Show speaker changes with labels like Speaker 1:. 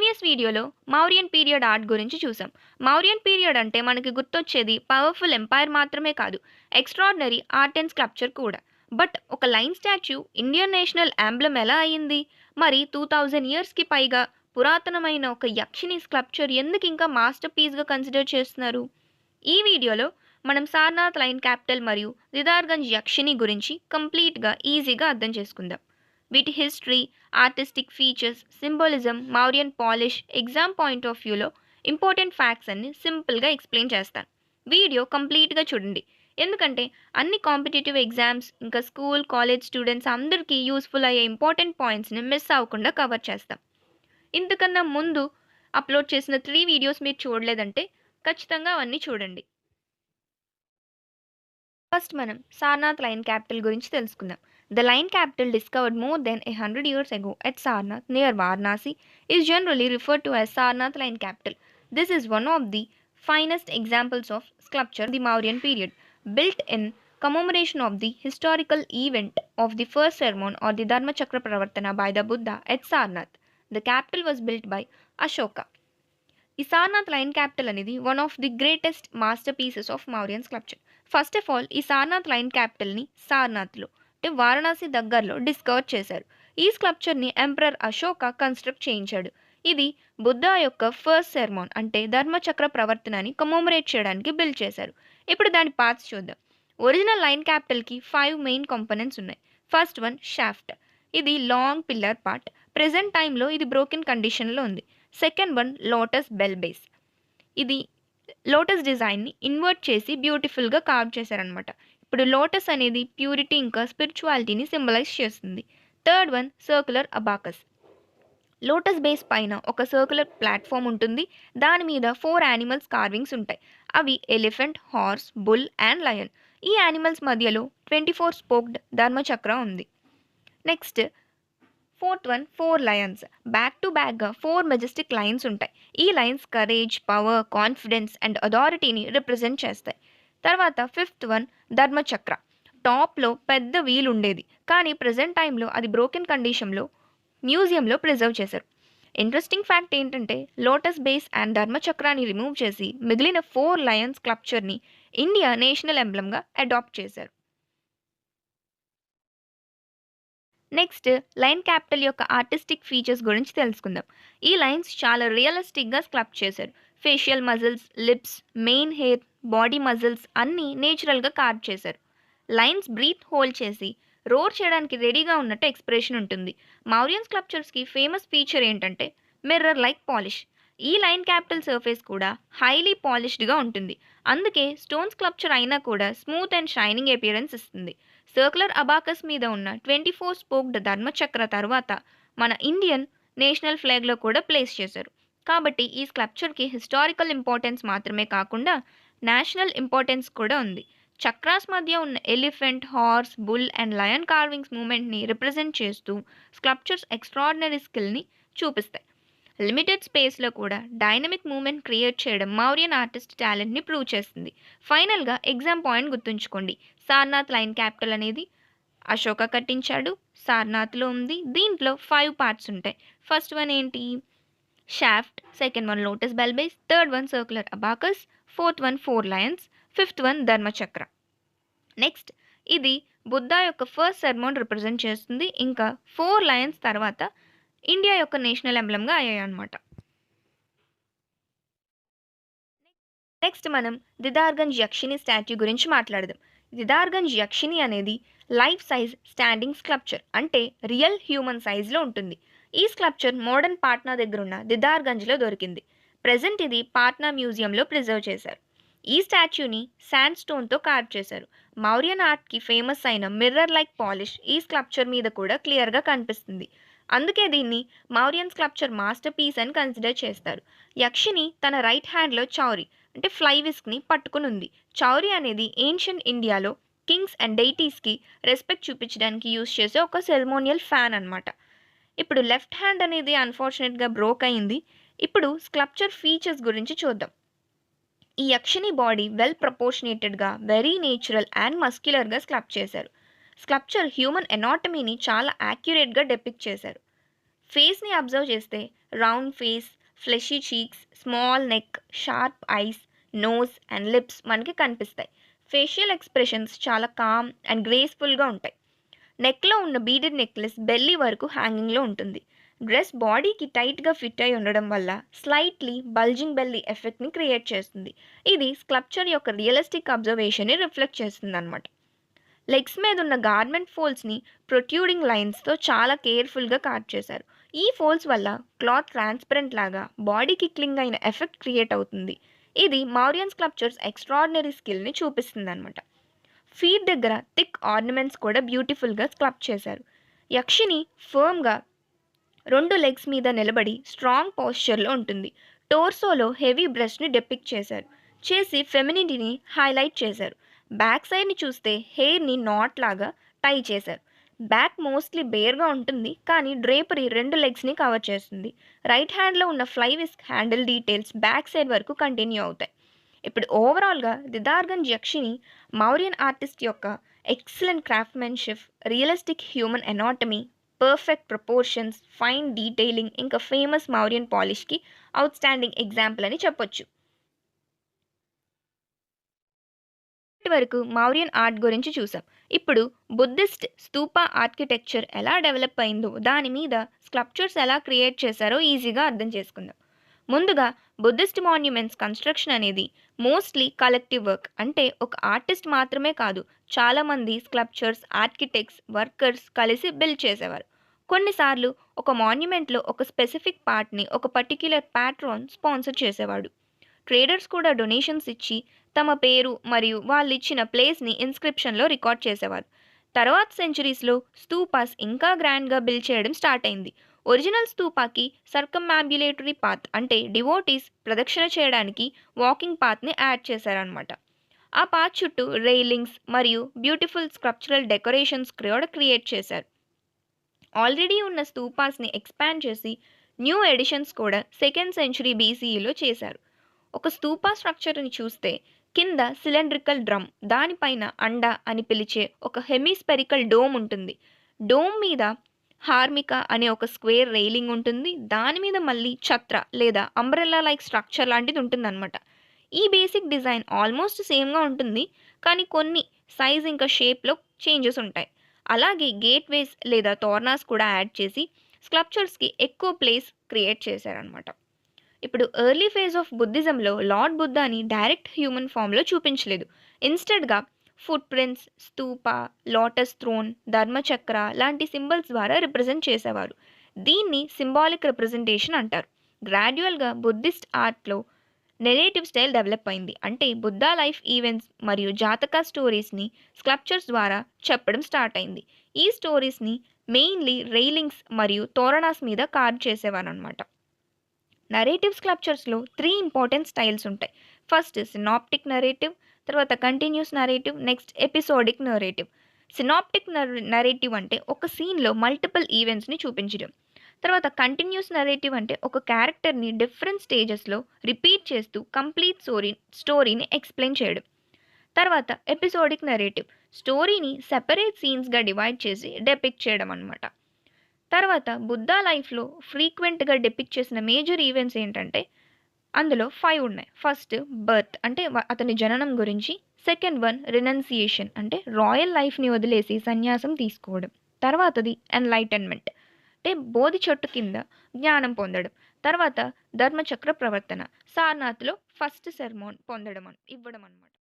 Speaker 1: Previous వీడియోలో Mauryan period art గురించి చూసాం. మౌర్యన్ పీరియడ్ అంటే మనకి గుర్తొచ్చేది పవర్ఫుల్ ఎంపైర్ మాత్రమే కాదు, ఎక్స్ట్రార్డినరీ ఆర్ట్ అండ్ స్కల్ప్చర్ కూడా. బట్ ఒక line statue Indian national emblem ఎలా అయింది? మరి 2000 ఇయర్స్కి పైగా పురాతనమైన ఒక యక్షిని స్కల్ప్చర్ ఎందుకు ఇంకా మాస్టర్ పీస్గా కన్సిడర్ చేస్తున్నారు? ఈ వీడియోలో మనం సారనాథ్ లైన్ క్యాపిటల్ మరియు దిదార్గంజ్ యక్షిని గురించి కంప్లీట్గా ఈజీగా అర్థం చేసుకుందాం. వీటి history, artistic features, symbolism, Mauryan polish, exam point of వ్యూలో ఇంపార్టెంట్ ఫ్యాక్ట్స్ అన్ని సింపుల్గా ఎక్స్ప్లెయిన్ చేస్తాను. వీడియో కంప్లీట్గా చూడండి, ఎందుకంటే అన్ని కాంపిటేటివ్ ఎగ్జామ్స్ ఇంకా స్కూల్ కాలేజ్ స్టూడెంట్స్ అందరికీ యూస్ఫుల్ అయ్యే ఇంపార్టెంట్ పాయింట్స్ని మిస్ అవ్వకుండా కవర్ చేస్తాం. ఇంతకన్నా ముందు అప్లోడ్ చేసిన 3 వీడియోస్ మీరు చూడలేదంటే ఖచ్చితంగా అవన్నీ చూడండి. ఫస్ట్ మనం సారనాథ్ లైన్ క్యాపిటల్ గురించి తెలుసుకుందాం. The line capital discovered more than 100 years ago at Sarnath near Varanasi is generally referred to as Sarnath line capital. This is one of the finest examples of sculpture of the Mauryan period, built in commemoration of the historical event of the first sermon or the Dharma Chakra Pravartana by the Buddha at Sarnath. The capital was built by Ashoka. ఈ Sarnath line capital అనేది one of the greatest master pieces of Mauryan sculpture. First of all ఈ Sarnath line క్యాపిటల్ని సారనాథ్లో అంటే వారణాసి దగ్గరలో discover చేశారు. ఈ స్కల్ప్చర్ని emperor Ashoka construct చేయించాడు. ఇది బుద్ధ యొక్క ఫస్ట్ సెర్మోన్ అంటే ధర్మచక్ర ప్రవర్తనని కమోమరేట్ చేయడానికి బిల్డ్ చేశారు. ఇప్పుడు దాని పార్ట్స్ చూద్దాం. ఒరిజినల్ లైన్ క్యాపిటల్కి 5 మెయిన్ కాంపోనెంట్స్ ఉన్నాయి. First one shaft. ఇది లాంగ్ పిల్లర్ పార్ట్. ప్రెజెంట్ టైంలో ఇది బ్రోకెన్ కండిషన్లో ఉంది. Second one lotus bell base. ఇది లోటస్ డిజైన్ని ఇన్వర్ట్ చేసి బ్యూటిఫుల్గా కార్వ్ చేశారనమాట. ఇప్పుడు లోటస్ అనేది ప్యూరిటీ ఇంకా స్పిరిచువాలిటీని సింబలైజ్ చేస్తుంది. Third one circular abacus. Lotus base పైన ఒక సర్కులర్ ప్లాట్ఫామ్ ఉంటుంది. దాని మీద 4 యానిమల్స్ కార్వింగ్స్ ఉంటాయి. అవి elephant, horse, bull and lion. ఈ యానిమల్స్ మధ్యలో 24 స్పోక్డ్ ధర్మచక్ర ఉంది. Next fourth one 4 lions. Back to బ్యాక్గా 4 మెజెస్టిక్ లైన్స్ ఉంటాయి. ఈ lines courage, power, confidence and అథారిటీని రిప్రజెంట్ చేస్తాయి. తర్వాత ఫిఫ్త్ వన్ ధర్మచక్ర. టాప్లో పెద్ద వీల్ ఉండేది, కానీ ప్రజెంట్ టైంలో అది బ్రోకెన్ కండిషన్లో మ్యూజియంలో ప్రిజర్వ్ చేశారు. ఇంట్రెస్టింగ్ ఫ్యాక్ట్ ఏంటంటే లోటస్ బేస్ అండ్ ధర్మచక్రాన్ని రిమూవ్ చేసి మిగిలిన 4 లయన్స్ స్కల్ప్చర్ని ఇండియా నేషనల్ ఎంబ్లమ్గా అడాప్ట్ చేశారు. నెక్స్ట్ లైన్ క్యాపిటల్ యొక్క ఆర్టిస్టిక్ ఫీచర్స్ గురించి తెలుసుకుందాం. ఈ లైన్స్ చాలా రియలిస్టిక్గా స్కల్ప్ట్ చేశారు. Facial muscles, lips, main hair, body muscles అన్నీ నేచురల్గా కార్వ్ చేశారు. లైన్స్ బ్రీత్ హోల్డ్ చేసి రోర్ చేయడానికి రెడీగా ఉన్నట్టు ఎక్స్ప్రెషన్ ఉంటుంది. మౌర్యన్ స్కల్ప్చర్స్కి ఫేమస్ ఫీచర్ ఏంటంటే మిర్రర్ లైక్ పాలిష్. ఈ లైన్ క్యాపిటల్ సర్ఫేస్ కూడా హైలీ పాలిష్డ్గా ఉంటుంది. అందుకే స్టోన్ స్కల్ప్చర్ అయినా కూడా స్మూత్ అండ్ షైనింగ్ అపియరెన్స్ ఇస్తుంది. సర్కులర్ అబాకస్ మీద ఉన్న 24 స్పోక్డ్ ధర్మచక్ర తర్వాత మన ఇండియన్ నేషనల్ ఫ్లాగ్లో కూడా ప్లేస్ చేశారు. కాబట్టి ఈ స్కల్ప్చర్కి హిస్టారికల్ ఇంపార్టెన్స్ మాత్రమే కాకుండా నేషనల్ ఇంపార్టెన్స్ కూడా ఉంది. చక్రాస్ మధ్య ఉన్న elephant, horse, bull and lion carvings మూమెంట్ని రిప్రజెంట్ చేస్తూ స్కల్ప్చర్స్ ఎక్స్ట్రాడినరీ స్కిల్ని చూపిస్తాయి. లిమిటెడ్ స్పేస్లో కూడా డైనమిక్ మూమెంట్ క్రియేట్ చేయడం మౌర్యన్ ఆర్టిస్ట్ టాలెంట్ని ప్రూవ్ చేస్తుంది. ఫైనల్గా ఎగ్జామ్ పాయింట్ గుర్తుంచుకోండి. సారనాథ్ లైన్ క్యాపిటల్ అనేది అశోక కట్టించాడు, సారనాథ్లో ఉంది. దీంట్లో 5 పార్ట్స్ ఉంటాయి. ఫస్ట్ వన్ ఏంటి? Shaft. Second one lotus bell base. Third one circular abacus. Fourth one 4 lions. Fifth one Dharmachakra. Next ఇది బుద్ధ యొక్క ఫస్ట్ సెర్మోన్ రిప్రజెంట్ చేస్తుంది. ఇంకా 4 లయన్స్ తర్వాత ఇండియా యొక్క నేషనల్ ఎంబ్లమ్గా అయ్యాయన్నమాట. నెక్స్ట్ మనం దిదార్గంజ్ యక్షిని స్టాట్యూ గురించి మాట్లాడదాం. దిదార్గంజ్ యక్షిని అనేది లైఫ్ సైజ్ స్టాండింగ్ స్కల్ప్చర్, అంటే రియల్ హ్యూమన్ సైజ్లో ఉంటుంది. ఈ స్కల్ప్చర్ మోడర్న్ పాట్నా దగ్గర ఉన్న దిదార్గంజ్లో దొరికింది. ప్రజెంట్ ఇది పాట్నా మ్యూజియంలో ప్రిజర్వ్ చేశారు. ఈ స్టాచ్యూని శాండ్ స్టోన్తో కార్వ్ చేశారు. మౌర్యన్ ఆర్ట్కి ఫేమస్ అయిన మిర్రర్ లైక్ పాలిష్ ఈ స్కల్ప్చర్ మీద కూడా క్లియర్గా కనిపిస్తుంది. అందుకే దీన్ని మౌర్యన్ స్కల్ప్చర్ మాస్టర్ పీస్ అని కన్సిడర్ చేస్తారు. యక్షిని తన రైట్ హ్యాండ్లో చౌరి అంటే ఫ్లై విస్క్ని పట్టుకుని ఉంది. చౌరి అనేది ఏన్షియంట్ ఇండియాలో కింగ్స్ అండ్ డైటీస్కి రెస్పెక్ట్ చూపించడానికి యూజ్ చేసే ఒక సెరమోనియల్ ఫ్యాన్ అనమాట. ఇప్పుడు లెఫ్ట్ హ్యాండ్ అనేది అన్ఫార్చునేట్గా బ్రోక్ అయింది. ఇప్పుడు స్కల్ప్చర్ ఫీచర్స్ గురించి చూద్దాం. ఈ యక్షిని బాడీ వెల్ ప్రపోర్షనేటెడ్గా, వెరీ నేచురల్ అండ్ మస్క్యులర్గా స్కల్ప్ట్ చేశారు. స్కల్ప్చర్ హ్యూమన్ ఎనాటమీని చాలా యాక్యురేట్గా డెపిక్ట్ చేశారు. ఫేస్‌ని అబ్జర్వ్ చేస్తే round face, fleshy cheeks, small neck, sharp eyes, nose and lips మనకి కనిపిస్తాయి. ఫేషియల్ ఎక్స్‌ప్రెషన్స్ చాలా కామ్ అండ్ గ్రేస్‌ఫుల్‌గా ఉంటాయి. నెక్‌లో ఉన్న బీడెడ్ నెక్లెస్ బెల్లీ వరకు హ్యాంగింగ్‌లో ఉంటుంది. డ్రెస్ బాడీకి టైట్‌గా ఫిట్ అయి ఉండడం వల్ల స్లైట్‌లీ బల్జింగ్ బెల్లీ ఎఫెక్ట్‌ని క్రియేట్ చేస్తుంది. ఇది స్కల్ప్చర్ యొక్క రియలిస్టిక్ అబ్జర్వేషన్‌ని రిఫ్లెక్ట్ చేస్తుందన్నమాట. లెగ్స్ మీద ఉన్న గార్మెంట్ ఫోల్డ్స్‌ని ప్రొట్రూడింగ్ లైన్స్‌తో చాలా కేర్‌ఫుల్‌గా కట్ చేశారు. ఈ ఫోల్డ్స్ వల్ల క్లాత్ ట్రాన్స్పరెంట్ లాగా బాడీకి క్లింగ్ అయిన ఎఫెక్ట్ క్రియేట్ అవుతుంది. ఇది మౌర్యన్ స్కల్ప్చర్స్ ఎక్స్ట్రార్డినరీ స్కిల్‌ని చూపిస్తుందన్నమాట. ఫీట్ దగ్గర థిక్ ఆర్నమెంట్స్ కూడా బ్యూటిఫుల్‌గా స్కల్ప్ట్ చేశారు. యక్షిని ఫర్మ్‌గా 2 లెగ్స్ మీద నిలబడి స్ట్రాంగ్ పోస్చర్‌లో ఉంటుంది. టోర్సోలో హెవీ బ్రెస్ట్‌ని డెపిక్ట్ చేసి ఫెమినిటీని హైలైట్ చేశారు. బ్యాక్ సైడ్‌ని చూస్తే హెయిర్‌ని నాట్ లాగా టై చేశారు. బ్యాక్ మోస్ట్‌లీ బేర్‌గా ఉంటుంది. కానీ డ్రేపరీ 2 లెగ్స్‌ని కవర్ చేస్తుంది. రైట్ హ్యాండ్‌లో ఉన్న fly whisk handle details back side వరకు కంటిన్యూ అవుతాయి. ఇప్పుడు ఓవరాల్‌గా దిదార్గంజ్ యక్షిని మౌర్యన్ ఆర్టిస్ట్ యొక్క excellent craftsmanship, realistic human anatomy, perfect proportions, fine detailing ఇంకా ఫేమస్ మౌర్యన్ పాలిష్‌కి ఔట్‌స్టాండింగ్ ఎగ్జాంపుల్ అని చెప్పొచ్చు. ఇప్పటి వరకు మౌర్యన్ ఆర్ట్ గురించి చూసాం. ఇప్పుడు బుద్ధిస్ట్ స్తూప ఆర్కిటెక్చర్ ఎలా డెవలప్ అయిందో, దాని మీద స్కల్ప్చర్స్ ఎలా క్రియేట్ చేశారో ఈజీగా అర్థం చేసుకుందాం. ముందుగా బుద్ధిస్ట్ మాన్యుమెంట్స్ కన్స్ట్రక్షన్ అనేది మోస్ట్లీ కలెక్టివ్ వర్క్. అంటే ఒక ఆర్టిస్ట్ మాత్రమే కాదు, చాలామంది స్కల్ప్చర్స్, ఆర్కిటెక్ట్స్, వర్కర్స్ కలిసి బిల్డ్ చేసేవారు. కొన్నిసార్లు ఒక మాన్యుమెంట్లో ఒక స్పెసిఫిక్ పార్ట్ని ఒక పర్టిక్యులర్ ప్యాట్రాన్ స్పాన్సర్ చేసేవాడు. ట్రేడర్స్ కూడా డొనేషన్స్ ఇచ్చి తమ పేరు మరియు వాళ్ళిచ్చిన ప్లేస్ని ఇన్స్క్రిప్షన్లో రికార్డ్ చేసేవారు. తర్వాత సెంచరీస్లో స్తూపాస్ ఇంకా గ్రాండ్గా బిల్డ్ చేయడం స్టార్ట్ అయింది. ఒరిజినల్ స్తూపాకి సర్కమ్యాంబ్యులేటరీ పాత్ అంటే డివోటీస్ ప్రదక్షిణ చేయడానికి వాకింగ్ పాత్ని యాడ్ చేశారనమాట. ఆ పాత్ చుట్టూ రైలింగ్స్ మరియు బ్యూటిఫుల్ స్కల్ప్చరల్ డెకరేషన్స్ కూడా క్రియేట్ చేశారు. ఆల్రెడీ ఉన్న స్తూపాస్ని ఎక్స్పాండ్ చేసి న్యూ ఎడిషన్స్ కూడా సెకండ్ సెంచరీ బీసీఈలో చేశారు. ఒక స్తూపా స్ట్రక్చర్ని చూస్తే కింద సిలిండ్రికల్ డ్రమ్, దానిపైన అండ అని పిలిచే ఒక హెమిస్పెరికల్ డోమ్ ఉంటుంది. డోమ్ మీద హార్మిక అనే ఒక స్క్వేర్ రైలింగ్ ఉంటుంది. దాని మీద మళ్ళీ ఛత్ర లేదా అంబ్రెల్లా లైక్ స్ట్రక్చర్ లాంటిది ఉంటుందన్నమాట. ఈ బేసిక్ డిజైన్ ఆల్మోస్ట్ సేమ్గా ఉంటుంది, కానీ కొన్ని సైజ్ ఇంకా షేప్లో చేంజెస్ ఉంటాయి. అలాగే గేట్వేస్ లేదా తోర్నాస్ కూడా యాడ్ చేసి స్కల్ప్చర్స్కి ఎక్కువ ప్లేస్ క్రియేట్ చేశారనమాట. ఇప్పుడు ఎర్లీ ఫేజ్ ఆఫ్ బుద్ధిజంలో లార్డ్ బుద్ధాని డైరెక్ట్ హ్యూమన్ ఫామ్లో చూపించలేదు. ఇన్స్టెడ్గా foot prints, stupa, lotus throne, Dharmachakra లాంటి సింబల్స్ ద్వారా రిప్రజెంట్ చేసేవారు. దీన్ని సింబాలిక్ రిప్రజెంటేషన్ అంటారు. గ్రాడ్యువల్గా బుద్ధిస్ట్ ఆర్ట్లో నెరేటివ్ స్టైల్ డెవలప్ అయింది. అంటే బుద్ధా లైఫ్ ఈవెంట్స్ మరియు జాతక స్టోరీస్ని స్కల్ప్చర్స్ ద్వారా చెప్పడం స్టార్ట్ అయింది. ఈ స్టోరీస్ని మెయిన్లీ రైలింగ్స్ మరియు తోరణాస్ మీద కార్వ్ చేసేవారు అనమాట. నరేటివ్ స్కల్ప్చర్స్లో 3 ఇంపార్టెంట్ స్టైల్స్ ఉంటాయి. ఫస్ట్ సినాప్టిక్ నరేటివ్, తర్వాత continuous narrative, next episodic narrative. Synaptic narrative అంటే ఒక సీన్లో మల్టిపుల్ ఈవెంట్స్ని చూపించడం. తర్వాత కంటిన్యూస్ నరేటివ్ అంటే ఒక క్యారెక్టర్ని డిఫరెంట్ స్టేజెస్లో రిపీట్ చేస్తూ కంప్లీట్ స్టోరీని ఎక్స్ప్లెయిన్ చేయడం. తర్వాత ఎపిసోడిక్ నరేటివ్ స్టోరీని సెపరేట్ సీన్స్గా డివైడ్ చేసి డెపిక్ట్ చేయడం అనమాట. తర్వాత బుద్ధా లైఫ్లో ఫ్రీక్వెంట్గా డెపిక్ట్ చేసిన మేజర్ ఈవెంట్స్ ఏంటంటే అందులో 5 ఉన్నాయి. ఫస్ట్ బర్త్ అంటే అతని జననం గురించి. సెకండ్ వన్ రినౌన్సియేషన్ అంటే రాయల్ లైఫ్ని వదిలేసి సన్యాసం తీసుకోవడం. తర్వాతది ఎన్లైటన్మెంట్ అంటే బోధి చెట్టు కింద జ్ఞానం పొందడం. తర్వాత ధర్మచక్ర ప్రవర్తన, సారనాథ్లో ఫస్ట్ సెర్మోన్ ఇవ్వడం అనమాట.